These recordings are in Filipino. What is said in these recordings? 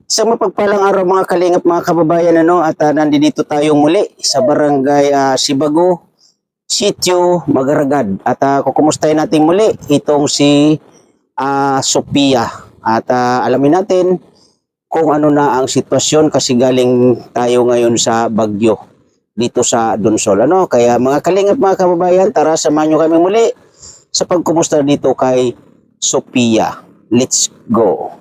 Sa mapagpalang araw mga kalingap, mga kababayan, at nandito tayo muli sa barangay Sibago, Sitio Magaragad. At kukumustahin natin muli itong si Sophia. At alamin natin kung ano na ang sitwasyon kasi galing tayo ngayon sa Bagyo dito sa Donsol. Kaya mga kalingap, mga kababayan, tara samahan nyo kami muli sa pagkumusta dito kay Sophia. Let's go!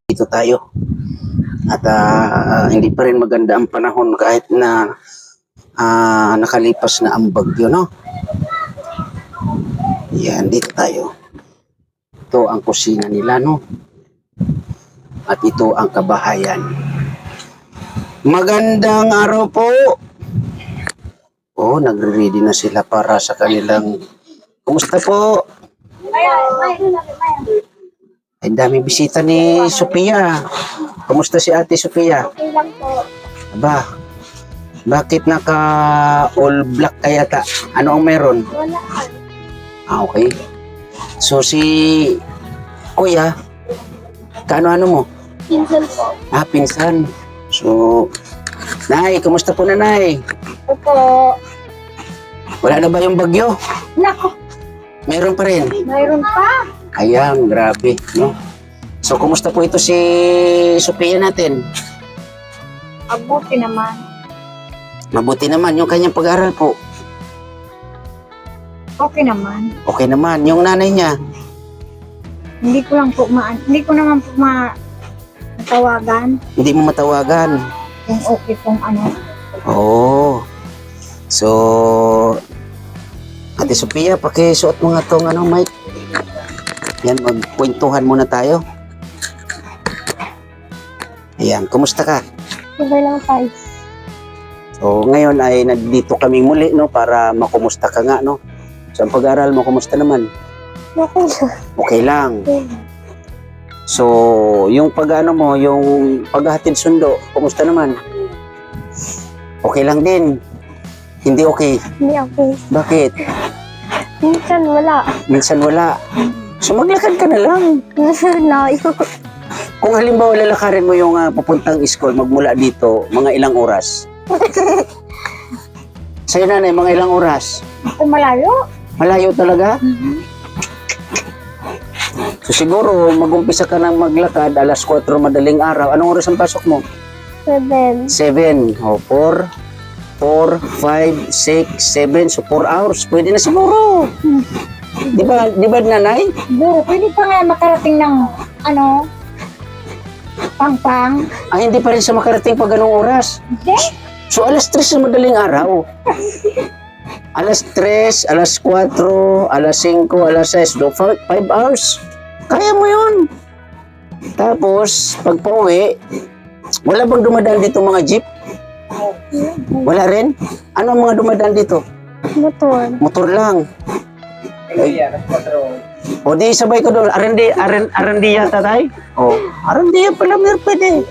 Dito tayo. At hindi pa rin maganda ang panahon kahit na nakalipas na ang bagyo, no? Yan, dito tayo. Ito ang kusina nila, no? At ito ang kabahayan. Magandang araw po! Oh, nagre-ready na sila para sa kanilang... Kumusta po? Ay, daming bisita ni Sophia. Kumusta si Ate Sophia? Okay lang po. Aba, bakit naka all black kaya ta? Ano ang meron? Wala. Okay. So si Kuya, kaano-ano mo? Pinsan po. Pinsan. So, Nay, kumusta po na, Nay? Opo. Wala na ba yung bagyo? Nako, Meron pa rin. mayroon pa. Ayan, grabe, no? So, kumusta po ito si Sophia natin? Abuti naman. Mabuti naman yung kanyang pag-aaral po. Okay naman. Okay naman. Yung nanay niya, Hindi ko naman po matawagan hindi mo matawagan. kung okay kung ano. Oo. So, Ate Sophia, pakisuot mo nga itong mic. Yan, magkwentuhan muna tayo. Ayan, kumusta ka? Okay lang tayo. So, ngayon ay nandito kami muli, no, para makumusta ka nga, no? So, ang pag-aaral mo, kumusta naman? Okay lang. Okay lang. So, yung yung paghahatid sundo, kumusta naman? Okay lang din. Hindi okay. Hindi okay. Bakit? Minsan wala. Minsan wala. So, maglakad ka na lang. Layo. Kung halimbawa lalakarin mo yung papuntang school, magmula dito, mga ilang oras? Sa'yo nanay, mga ilang oras? Kung malayo. Malayo talaga? So siguro, mag-umpisa ka ng maglakad, alas 4 madaling araw. Anong oras ang pasok mo? 7. 7. O, 4, 5, 6, 7. So 4 hours. Pwede na siguro. Di ba nanay? Pwede pa nga makarating ng pang-pang. Hindi pa rin sa makarating pag ganong oras. Hindi. So alas 3 na madaling araw. Alas 3, alas 4, alas 5, alas 6. 5 hours. Kaya mo yun. Tapos, pag pauwi, wala bang dumadaan dito mga jeep? Wala rin? Ano ang mga dumadaan dito? Motor. Motor lang. O di sabay ko doon. Arandiya tatay? O, arandiya pala meron pwede.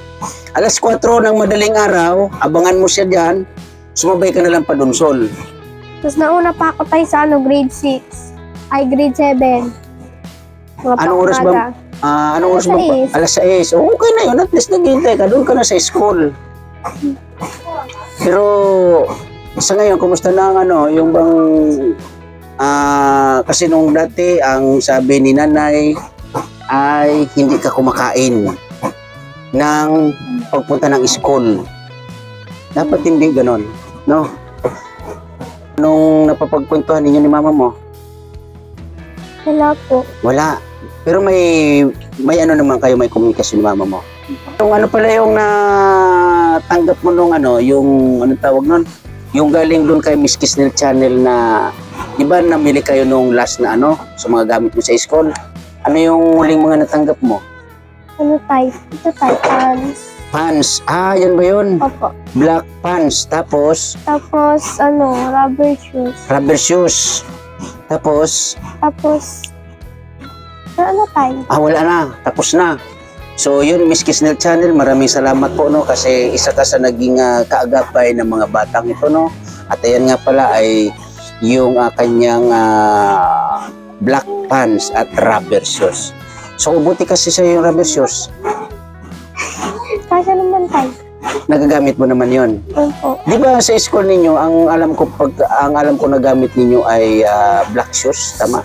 Alas 4 ng madaling araw, abangan mo siya dyan, sumabay ka na lang pa Donsol. Tapos nauna pa ako tayo sa grade 6. Ay, grade 7. Anong oras ba? Anong oras ba? Alas 6. O, okay na yun. At least naghihintay ka. Doon ka na sa school. Pero, sa ngayon, kumusta na ang yung bang kasi nung dati ang sabi ni nanay ay hindi ka kumakain ng pagpunta ng school. Dapat hindi ganon, no? Nung napapagkwentuhan ninyo ni mama mo? Wala po. Wala. Pero may naman kayo, may komunikasyon ni mama mo. Yung pala yung natanggap mo nung yung tawag nun? Yung galing doon kay Miss Kisnel Channel na, di ba namili kayo nung last na sa mga gamit mo sa school? Ano yung huling mga natanggap mo? Ano type? Ito type pants. Pants. Yan ba yun? Opo. Black pants. Tapos? Tapos, rubber shoes. Rubber shoes. Tapos? Tapos, ano tayo? Wala na. Tapos na. So yun, Miss Kisnel Channel, maraming salamat po no kasi isa ka sa naging kaagapay ng mga batang ito no. At ayan nga pala ay yung kanyang black pants at rubber shoes. So ubuti kasi sa yung rubber shoes, Kasi naman tayo. nagagamit mo naman yon. Opo. Di ba sa school ninyo, ang alam ko na gamit ninyo ay black shoes, tama?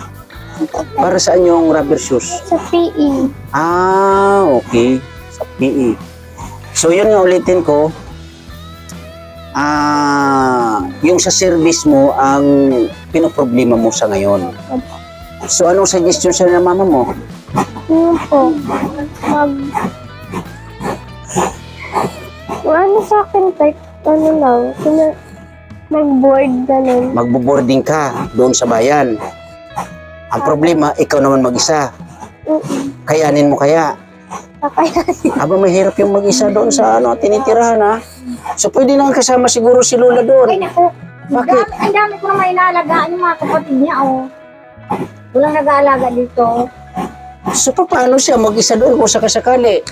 Para saan yung rubber shoes? Sa PE. Ah, okay. Sa PE. So yun nga ulitin ko, yung sa service mo ang pinoproblema mo sa ngayon. Opo. So anong suggestion sa mama mo? Yun po. Ano sa akin, like, ano lang, mag-board, ganun. Magbo-boarding ka doon sa bayan. Ang problema, ikaw naman mag-isa. Kayanin mo kaya? Kakayanin. Aba, mahirap yung mag-isa doon sa tinitirahan ha. So pwede nang kasama siguro si Lola Ay, doon. naku. Bakit? Ang dami ko naman inaalagaan yung mga kapatid niya, oh. Walang nag-aalaga dito. So paano siya mag-isa doon kung sakasakali?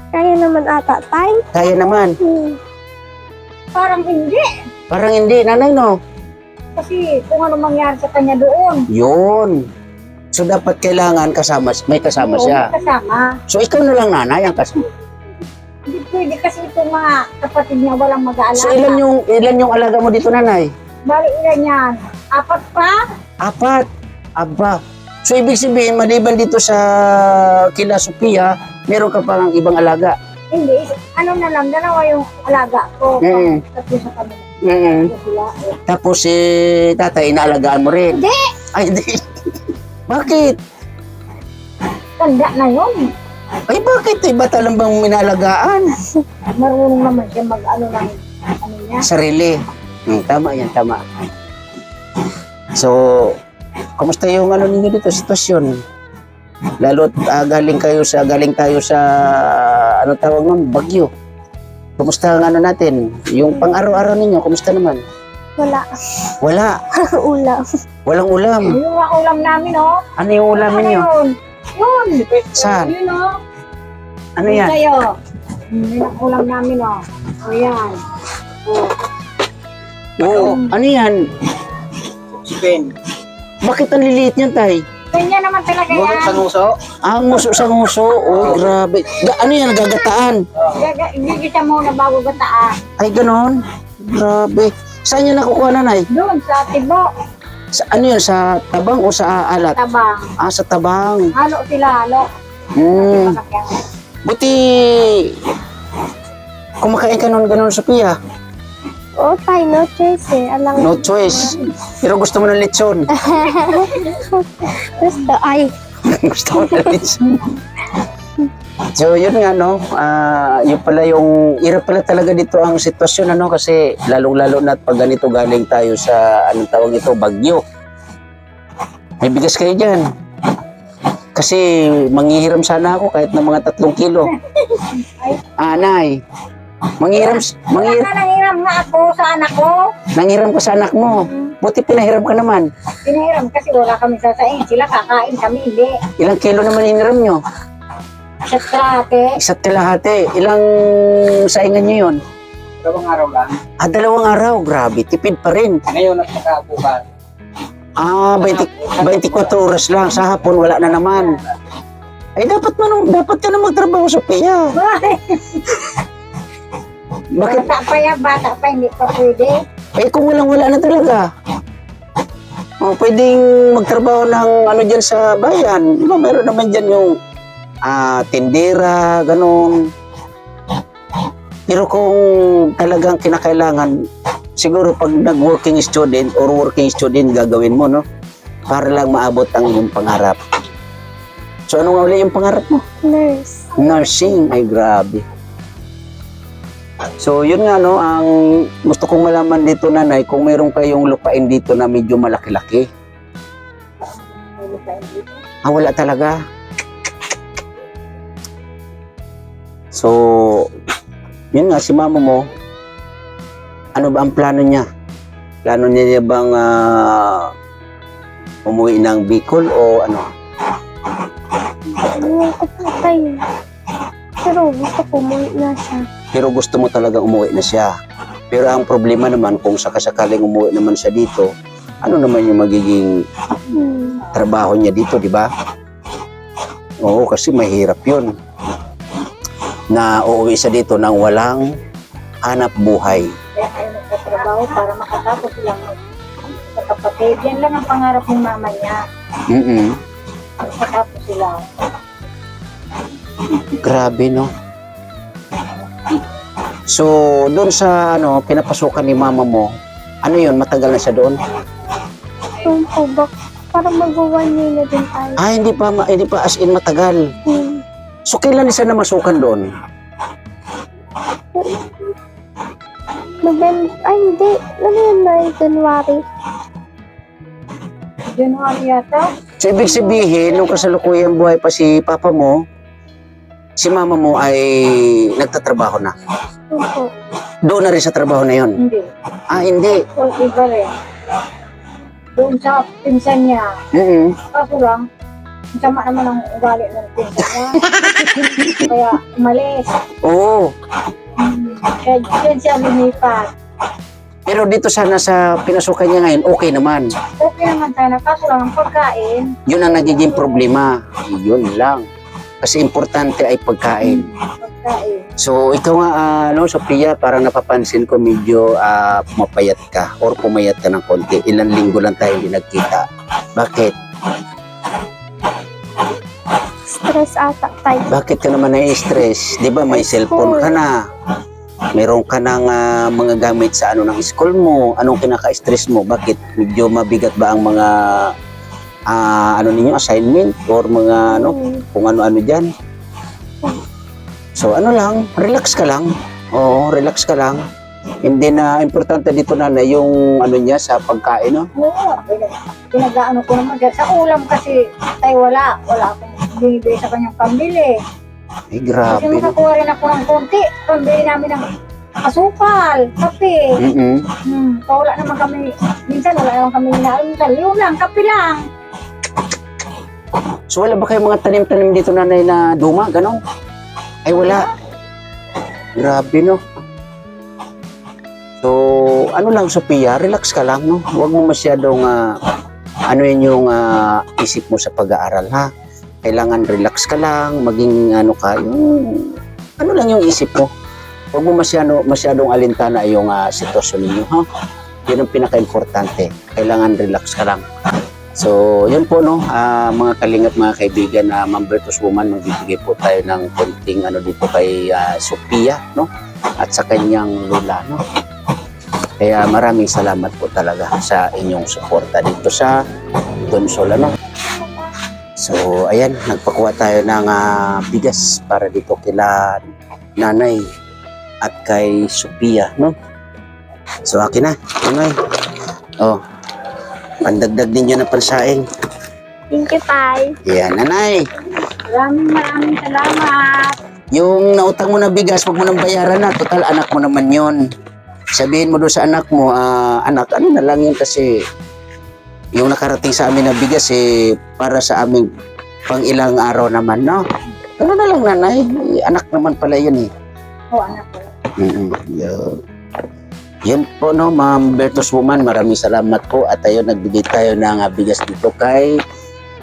Kaya naman ata, tay. Kaya naman. Parang hindi. Parang hindi, nanay no? Kasi kung ano mangyari sa kanya doon. Yun. So dapat kailangan may kasama Oo, siya. may kasama. So ikaw na lang nanay ang kasama. Hindi pwede kasi itong mga kapatid niya walang mag-aalaga. So ilan yung alaga mo dito nanay? Bali ilan yan? 4 pa? 4. Aba. So ibig sabihin, maliban dito sa kila Sophia, meron ka pang ibang alaga. Hindi. Ano na lang, 2 yung alaga ko. Mm. Tatlo sa kanila. Mm. Sila, eh. Tapos si tatay, inaalagaan mo rin. Hindi. Ay, hindi. Bakit? Tanda na yun. Ay, bakit? Iba talang bang minalagaan? Marunong naman siya mag-ano ng ano niya. Sarili. Tama yan, tama. So, kumusta yung ninyo dito, sitwasyon? Lalo't galing tayo sa ano tawag nun, bagyo. Kumusta ang natin? Yung pang-araw-araw ninyo, kumusta naman? Wala. Wala. Ulam. Walang ulam. Yung mga ulam namin, oh. Ano yung ulam Ano ninyo? yun? Yun. Saan? Yun, oh. Ano yan? Sa'yo. Yun ang ulam namin, oh. O yan. Oh. Oo. Ano yan? Chicken. Bakit ang liliit niyan, tay? Ganyan naman talaga yan. nguso? Ang nguso sa nguso. Oh, grabe. Ano yan, nagagataan? Gigisa mo na bago gataan. Ay, ganon. Grabe. Saan niya nakukuha, nanay? Doon sa tibo. Sa, ano yan, sa tabang o sa alat? Tabang. Sa tabang. Halo sila, halo. Hmm. Buti, kumakain ka nun ganon, Sophia. Oo, tay, no choice eh. Alang No choice. Pero gusto mo ng lechon. gusto. Ay, Gusto mo ng lechon. So, yun nga, no? Yun pala yung, hirap pala talaga dito ang sitwasyon, ano? Kasi lalong-lalo na pag ganito galing tayo sa, anong tawag ito, bagyo. May bigas kayo dyan. Kasi manghihiram sana ako kahit ng mga 3 kilo. Anay. Manghihiram Nangiram nga ako sa anak ko. nanghiram ka sa anak mo. Buti pinahiram ka naman. Pinahiram kasi wala kami sasain. Sila kakain kami, hindi. Ilang kilo naman hiniram nyo? Sa trate. Isa't kalahati. Ilang saingan nyo yun? 2 araw lang. 2 araw. Grabe, tipid pa rin. Ngayon at saka bukas. 24 oras lang. Sa hapon, wala na naman. Ay, dapat ka na magtrabaho, Sophia. Bakit? Bata pa, hindi pa pwede. Eh, kung wala na talaga. Pwedeng magtrabaho ng ano dyan sa bayan. Diba, meron naman dyan yung tindera, ganun. Pero kung talagang kinakailangan, siguro pag nag-working student or working student gagawin mo, no? Para lang maabot ang iyong pangarap. So, ano nga uli yung pangarap mo? nurse. Nursing. Ay, grabe. So, yun nga, no? Ang gusto kong malaman dito, nanay, kung mayroon kayong lupain dito na medyo malaki-laki. Wala talaga. So, yun nga, si mama mo, ano ba ang plano niya? Plano niya bang umuwi ng Bicol o ano? Ano ko po tayo? Pero gusto ko umuwi na siya. Pero gusto mo talaga umuwi na siya. Pero ang problema naman, kung sakasakaling umuwi naman siya dito, ano naman yung magiging trabaho niya dito, di ba? Oo, kasi mahirap yun. Na uuwi siya dito nang walang hanap buhay. Kaya tayo nagtatrabaho para makatapos silang magkakapatid. Yan lang ang pangarap ng mama niya. Makatapos sila. Grabe, no? So, doon sa pinapasukan ni mama mo, ano yun, matagal na siya doon? Yung po ba, parang mag-1 year na din tayo. Ah, hindi pa as in matagal. So, kailan siya namasukan doon? Ay, hindi. Ano yun na January? January yata. So, ibig sabihin, nung kasalukuyang buhay pa si papa mo, si mama mo ay nagtatrabaho na. Opo. Doon na rin sa trabaho na yon. Hindi. Ah, hindi. So, iba rin. Doon sa pinsan niya. Kaso lang, sama naman ang ugali ng pinsan niya. Kaya umalis. Oo. Kaya dyan siya lumipat. Pero dito sana sa pinasukan niya ngayon, okay naman. Okay naman sana. Kaso lang ang pagkain. Yun ang nagiging problema. Yun lang. Kasi importante ay pagkain. Pagkain. So, ikaw nga, Sophia, parang napapansin ko medyo pumapayat ka or pumayat ka ng konti. Ilang linggo lang tayo hindi nagkita. Bakit? Stress ata tayo. Bakit ka naman na-stress? Di ba may cellphone ka na? Meron ka ng mga gamit sa ng school mo. Anong kinaka-stress mo? Bakit? Medyo mabigat ba ang mga ninyo, assignment or mga kung ano-ano dyan? So ano lang, relax ka lang. Oo, relax ka lang. Hindi na importante dito na yung niya sa pagkain, no? Oo, pinag-ano ko naman dyan. Sa ulam kasi tayo wala. Wala akong binibigay sa kanyang pambili. Ay, grabe. Kasi makakuha rin ako ng konti. Pambili namin ng asukal, kape. Wala naman kami, minsan wala naman kami inaalmusal. Yun lang, kape lang. So wala ba kayong mga tanim-tanim dito, nanay, na duma? Ganon? Ay, wala. Grabe, no? So, ano lang, Sophia, relax ka lang, no? Huwag mo masyadong, yun yung isip mo sa pag-aaral, ha? Kailangan relax ka lang, maging, ano lang yung isip mo. Huwag mo masyadong alintana yung sitwasyon ninyo, ha? Yun ang pinaka-importante. Kailangan relax ka lang. So, yun po, no, mga kalingap, mga kaibigan, na Ma'am Virtuous Woman, magbibigay po tayo ng konting dito kay Sophia, no, at sa kanyang lola, no. Kaya maraming salamat po talaga sa inyong suporta dito sa Donsol, no. So, ayan, nagpakuha tayo ng bigas para dito kila nanay at kay Sophia, no. So, akin na, nanay. Oh. Pandagdag ninyo na pansaing. Thank you, Tay. Yan, nanay. Maraming salamat. Yung nautang mo na bigas, huwag mo nang bayaran na. Total, anak mo naman yon. Sabihin mo doon sa anak mo, anak, ano na lang yun kasi yung nakarating sa amin na bigas, para sa aming pang ilang araw naman, no? Ano na lang, nanay. Anak naman pala yun, Oo, anak ko. Yan po, no, Ma'am Virtuous Woman, maraming salamat po at ayun, nagbigay tayo ng bigas dito kay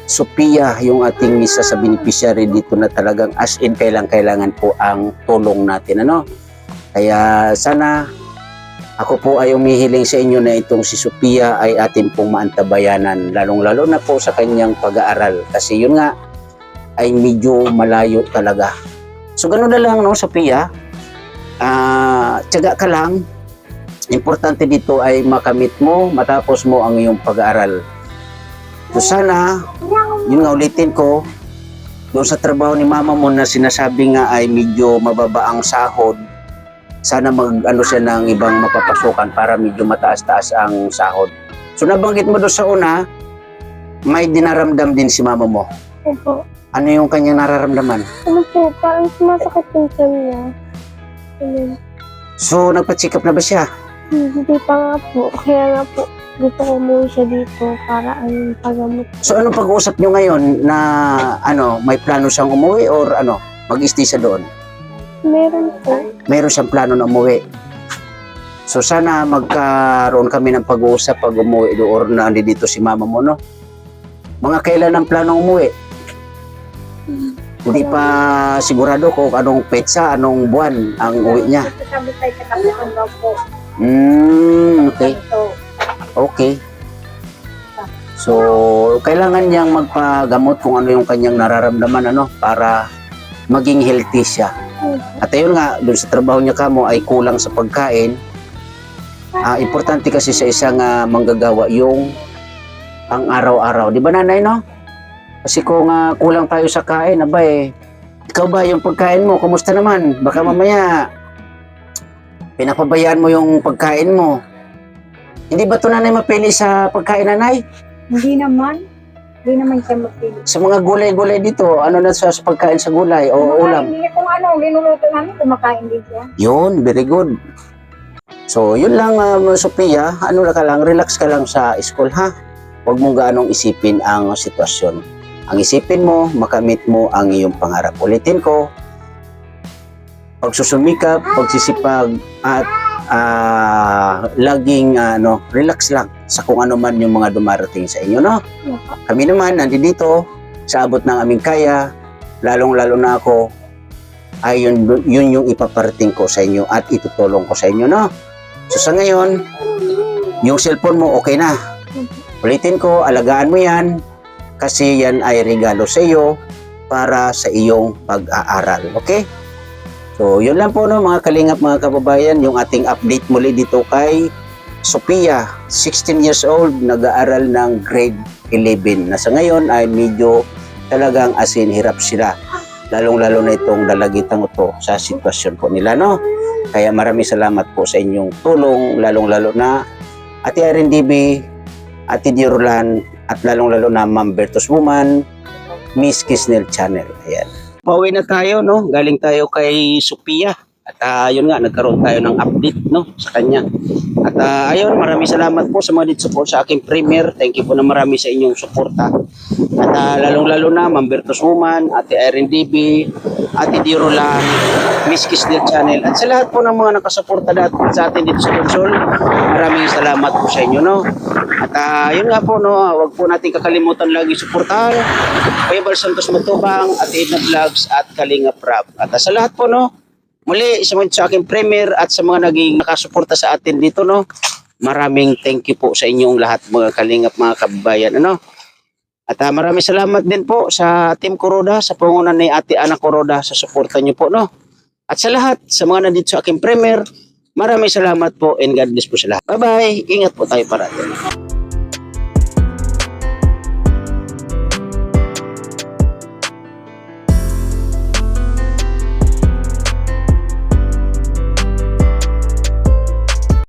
Sophia, yung ating isa sa beneficiary dito na talagang as in kailangan po ang tulong natin, ano. Kaya sana ako po ay umihiling sa inyo na itong si Sophia ay atin pong maantabayanan, lalong-lalo na po sa kanyang pag-aaral kasi yun nga ay medyo malayo talaga. So ganoon na lang, no, Sophia, tiyaga ka lang. Importante dito ay makamit mo, matapos mo ang iyong pag-aaral. So sana, yun nga ulitin ko, doon sa trabaho ni mama mo na sinasabi nga ay medyo mababa ang sahod, sana mag-ano siya ng ibang mapapasukan para medyo mataas-taas ang sahod. So nabanggit mo doon sa una, may dinaramdam din si mama mo. Opo. Ano yung kanyang nararamdaman? Ano po, parang sumasakit yung tiyan niya. Ganun. So nagpa-check up na ba siya? Hindi pa nga po. Kaya nga po, gusto ko umuwi siya dito para ang paggamot. So anong pag-uusap nyo ngayon na may plano siyang umuwi or mag-stay siya doon? Meron po. Mayroon siyang plano na umuwi. So sana magkaroon kami ng pag-uusap pag umuwi doon na dito si mama mo, no? Mga kailan ang plano umuwi? Hindi pa sigurado kung anong petsa, anong buwan ang uwi niya. Sabi tayo katapusan daw po. Okay. So, Okay. So, kailangan niyang magpagamot kung ano yung kanyang nararamdaman, ano, para maging healthy siya. At ayun nga, doon sa trabaho niya kamo ay kulang sa pagkain. Importante kasi sa isang manggagawa yung ang araw-araw. Di ba nanay, no? Kasi kung kulang tayo sa kain, ikaw ba yung pagkain mo? Kumusta naman? Baka mamaya pinapabayaan mo yung pagkain mo. Hindi ba ito nanay mapili sa pagkain nanay? hindi naman. Hindi naman siya mapili. Sa mga gulay-gulay dito, ano na sa pagkain sa gulay o ulam? Hindi kung ano, linuluto namin, kumakain din siya. Yun, very good. So, yun lang, Sophia. Ano ka lang, relax ka lang sa school, ha? Huwag mong gaanong isipin ang sitwasyon. Ang isipin mo, makamit mo ang iyong pangarap. Ulitin ko, pagsusumikap, pagsisipag, at laging relax lang sa kung ano man yung mga dumarating sa inyo, no? Kami naman, nandito, sa abot ng aming kaya, lalong-lalo na ako, ay yun yung ipaparating ko sa inyo at itutulong ko sa inyo, no? So sa ngayon, yung cellphone mo okay na. Ulitin ko, alagaan mo yan kasi yan ay regalo sa iyo para sa iyong pag-aaral. Okay? So yun lang po, no, mga kalingap, mga kababayan, yung ating update muli dito kay Sophia, 16 years old, nag-aaral ng grade 11 na sa ngayon ay medyo talagang asin hirap sila. Lalong-lalo na itong dalagitang ito sa sitwasyon po nila, no? Kaya maraming salamat po sa inyong tulong, lalong-lalo na Ate RNDB, Ate Dirolan, at lalong-lalo na Ma'am Bertos Woman, Miss Kisnel Channel. Ayan. Pauwi na tayo, no? Galing tayo kay Sophia. At yun nga, nagkaroon tayo ng update, no, sa kanya. At ayun, maraming salamat po sa mga support sa aking premier. Thank you po na marami sa inyong suporta. At lalong-lalo na, Ma'am Bertos Woman, Ate RNDB, Ate Dirolan, Miss Kisnel Channel, at sa lahat po ng mga nakasuporta sa atin dito sa Consol, maraming salamat po sa inyo, no. At yun nga po, no, huwag po natin kakalimutan lagi suportahan Kuya Bal Santos Matubang, Ate Edna Vlogs, at Kalinga Prab. At sa lahat po, no, muli sa aking premier at sa mga naging nakasuporta sa atin dito, no, maraming thank you po sa inyong lahat, mga kalingap, mga kababayan, ano. At maraming salamat din po sa Team Kuroda, sa pangunan ni Ate Ana Kuroda sa suporta niyo po, no. At sa lahat, sa mga nandito sa aking premier, maraming salamat po and God bless po sa lahat. Bye-bye. Ingat po tayo parati.